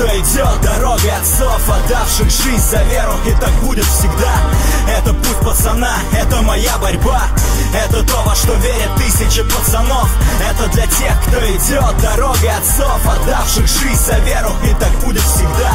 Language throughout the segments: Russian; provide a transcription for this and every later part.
кто идет дорогой отцов, отдавших жизнь за веру, и так будет всегда. Это путь пацана, это моя борьба, это то, во что верят тысячи пацанов. Это для тех, кто идет дорогой отцов, отдавших жизнь за веру, и так будет всегда.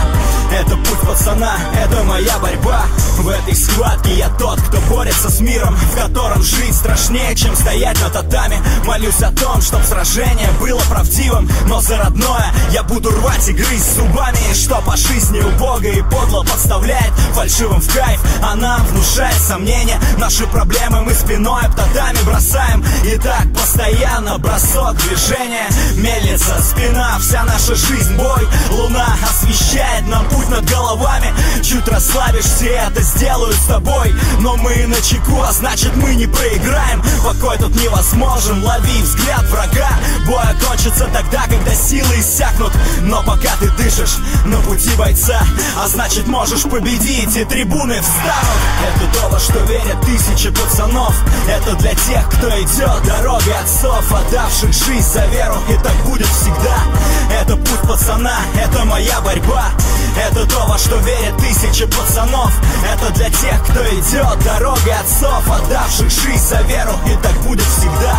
Это путь пацана, это моя борьба. В этой схватке я тот, кто борется с миром, в котором жить страшнее, чем стоять на татами. Молюсь о том, чтоб сражение было правдивым, но за родное я буду рвать и грызть зубами. И что по жизни убого и подло подставляет фальшивым в кайф, а нам внушает сомнения. Наши проблемы мы спиной об татами бросаем, и так постоянно бросок движения. Мельница, спина, вся наша жизнь бой. Луна освещает нам путь над головами. Чуть расслабишься, это сделаю с тобой. Но мы на чеку, а значит мы не проиграем. Покой тут невозможен, лови взгляд врага. Бой окончится тогда, когда силы иссякнут. Но пока ты дышишь на пути бойца, а значит можешь победить, и трибуны встанут. Это то, во что верят тысячи пацанов. Это для тех, кто идет дорогой отцов, отдавших жизнь за веру, и так будет всегда. Это путь пацана, это моя борьба, это то, во что верят тысячи пацанов. Это для тех, кто идет дорогой отцов, отдавших жизнь за веру, и так будет всегда.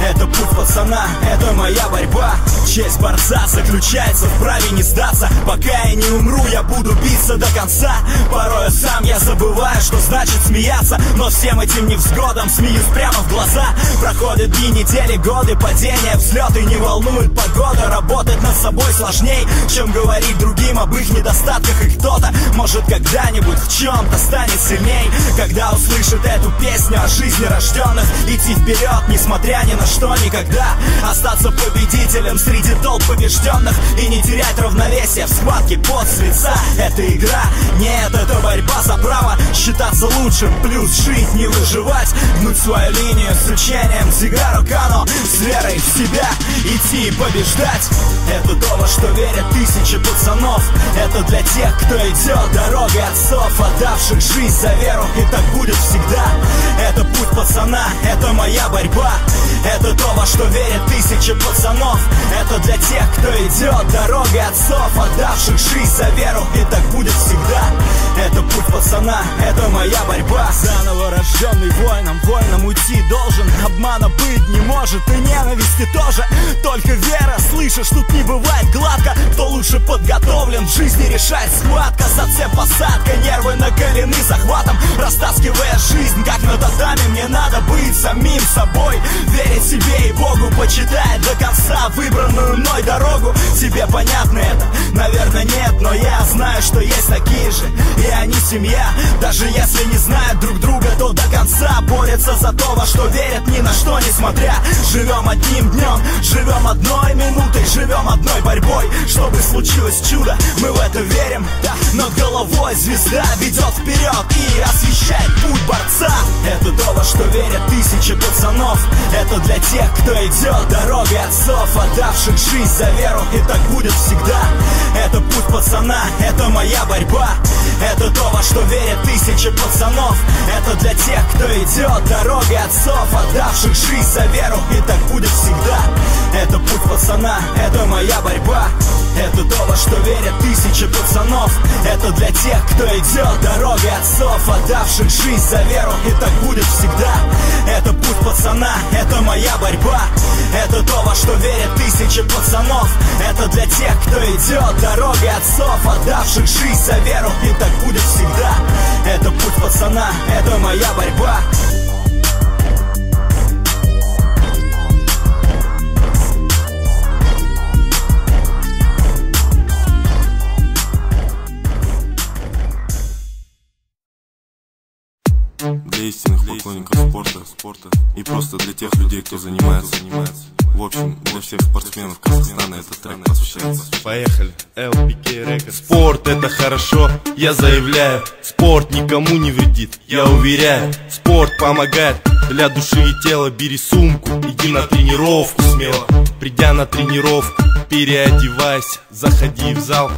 Это путь пацана, это моя борьба. Честь борца заключается в праве не сдаться. Пока я не умру, я буду биться до конца. Порой сам я забываю, что значит смеяться, но всем этим невзгодам смеюсь прямо в глаза. Проходят дни, недели, годы, падения, взлеты, не волнует погода. Работать над собой сложней, чем говорить другим об их недостатках. И кто-то, может, когда-нибудь в чем-то станет сильней, когда услышит эту песню о жизни рожденных. Идти вперед, несмотря ни на что, никогда. Остаться победителем среди толп побежденных и не терять равновесие в схватке пот с лица. Это игра, нет, это борьба за право считаться лучшим, плюс жить, не выживать. Гнуть свою линию с учением Дзигару Кано, с верой в себя идти и побеждать. Это то, во что верят тысячи пацанов. Это для тех, кто идет дорогой отцов, отдавших жизнь за веру, и так будет всегда. Это путь пацана, это моя борьба, это то, во что верят тысячи пацанов. Это для тех, кто идет дорогой отцов, отдавших жизнь за веру, и так будет всегда. Это путь пацана, это моя борьба. Заново рожденный воином, воином уйти должен. Обмана быть не может, и ненависти тоже. Только вера, слышишь, тут не бывает гладко. Кто лучше подготовлен, в жизни решает схватка. Зацеп, посадка, нервы накалены захватом. Растаскивая жизнь, как на татами, мне надо быть самим собой. Верить себе и Богу, почитая до конца выбранную мной дорогу. Тебе понятно это? Наверное нет, но я знаю, что есть такие же, и они семья. Даже если не знают друг друга, то до конца борются за то, во что верят, ни на что не смотря. Живем одним днем, живем одной минутой, живем одной борьбой. Чтобы случилось чудо, мы в это верим. Над головой звезда ведет вперед и освещает путь борца. Это то, во что верят тысячи пацанов. Это для тех, кто идет дорогой отцов, отдавших жизнь за веру, и так будет всегда. Это путь пацана, это моя борьба, это то, во что верят тысячи пацанов. Это для тех, кто идет дорогой отцов, отдавших жизнь за веру, и так будет всегда. Это путь пацана, это моя борьба, это то, во что верят тысячи пацанов. Это для тех, кто идет дорогой отцов, отдавших жизнь за веру, и так будет всегда. Это путь пацана, это моя борьба, это то, во что верят тысячи пацанов. Это для тех, кто идет дорогой отцов, отдавших жизнь за веру, и так будет всегда. Это путь пацана, это моя борьба. Для истинных поклонников спорта и просто для тех людей, кто занимается. В общем, для всех спортсменов Казахстана этот трек посвящается. Поехали. LPK Records. Спорт это хорошо, я заявляю. Спорт никому не вредит, я уверяю. Спорт помогает для души и тела. Бери сумку, иди на тренировку смело. Придя на тренировку, переодевайся, заходи в зал,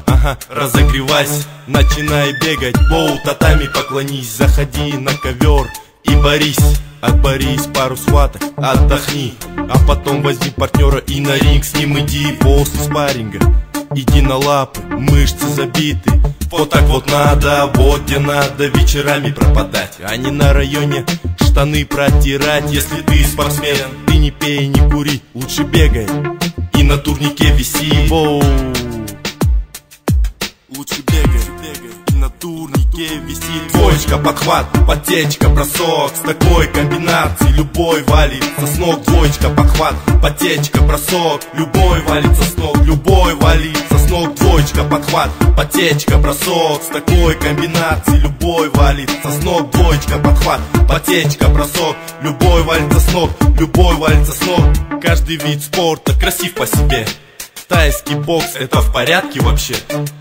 разогревайся. Начинай бегать, боу, татами поклонись. Заходи на ковер и борись. Отборись пару схваток, отдохни, а потом возьми партнера и на ринг с ним иди. После спарринга иди на лапы, мышцы забиты. Вот так вот надо, вот где надо вечерами пропадать, а не на районе штаны протирать. Если ты спортсмен, ты не пей, не кури, лучше бегай и на турнике виси. Воу. Лучше бегай и на турнике виси. Двоечка, подхват, подтечка, бросок. С такой комбинацией любой валится с ног. Двоечка, подхват, подтечка, бросок. Любой валится с ног, любой валится с ног. Двоечка, подхват, подтечка, бросок. С такой комбинацией любой валится с ног. Двоечка, подхват, подтечка, бросок. Любой валится с ног, любой валится с ног. Каждый вид спорта красив по себе. Тайский бокс, это в порядке вообще?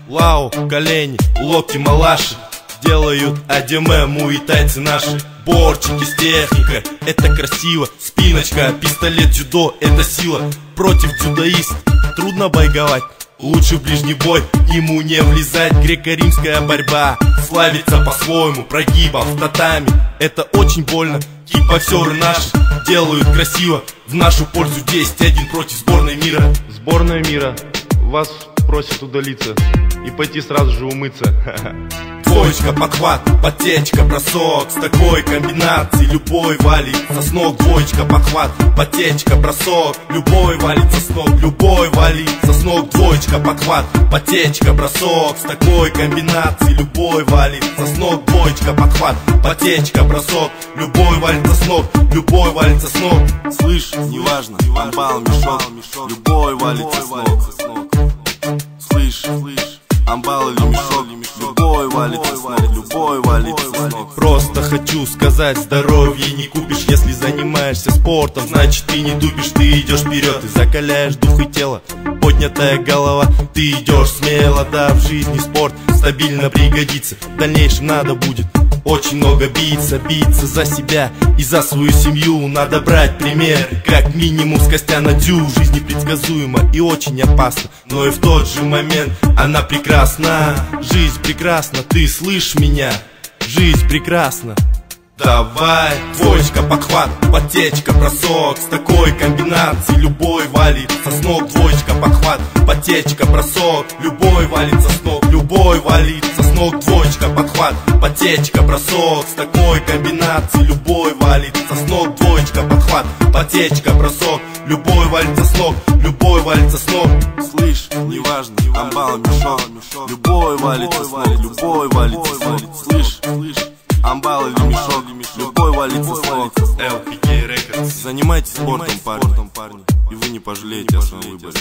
Лао, колени, локти, малаши делают адеме, муайтайцы наши. Борчики с техникой, это красиво. Спиночка, пистолет, дзюдо, это сила. Против дзюдоиста трудно бойговать. Лучше в ближний бой ему не влезать. Греко-римская борьба славится по-своему прогибом в татами. Это очень больно, кикбоксеры наши делают красиво. В нашу пользу 10-1 против сборной мира. Сборная мира, вас просят удалиться и пойти сразу же умыться. Двоечка, подхват, подтечка, бросок. С такой комбинацией любой валится с ног. Двоечка, подхват, подтечка, бросок. Любой валится с ног, любой валится с ног. Двоечка, подхват, подтечка, бросок. С такой комбинацией любой валится с ног. Двоечка, подхват, подтечка, бросок. Любой валится с ног, любой валится с ног. Слышь, неважно, амбал, мешок, любой валится с ног. Слышь, амбал или мешок, любой валится с ног, любой валится с ног. Просто хочу сказать, здоровье не купишь, если занимаешься спортом. Значит, ты не дубишь, ты идешь вперед и закаляешь дух и тело. Поднятая голова, ты идешь смело. Да, в жизни спорт стабильно пригодится. В дальнейшем надо будет очень много биться за себя и за свою семью. Надо брать пример, как минимум с Костяна Дзю. Жизнь непредсказуема и очень опасна, но и в тот же момент она прекрасна. Жизнь прекрасна, ты слышишь меня? Жизнь прекрасна. Давай, двоечка, подхват, подтечка, бросок. С такой комбинацией любой валится с ног. Двоечка, подхват, подтечка, бросок. Любой валится с ног, любой валится с ног. Двоечка, подхват, подтечка, бросок. С такой комбинацией любой валится с ног. Двоечка, подхват, подтечка, бросок. Любой валится с ног, любой валится с ног. Слышь, неважно, амбал, мешок, любой валится с ног, любой валится с ног. Слышь, амбал или мешок, любой валится с ног. LPK Records. Занимайтесь спортом, парни, и вы не пожалеете о своем выборе.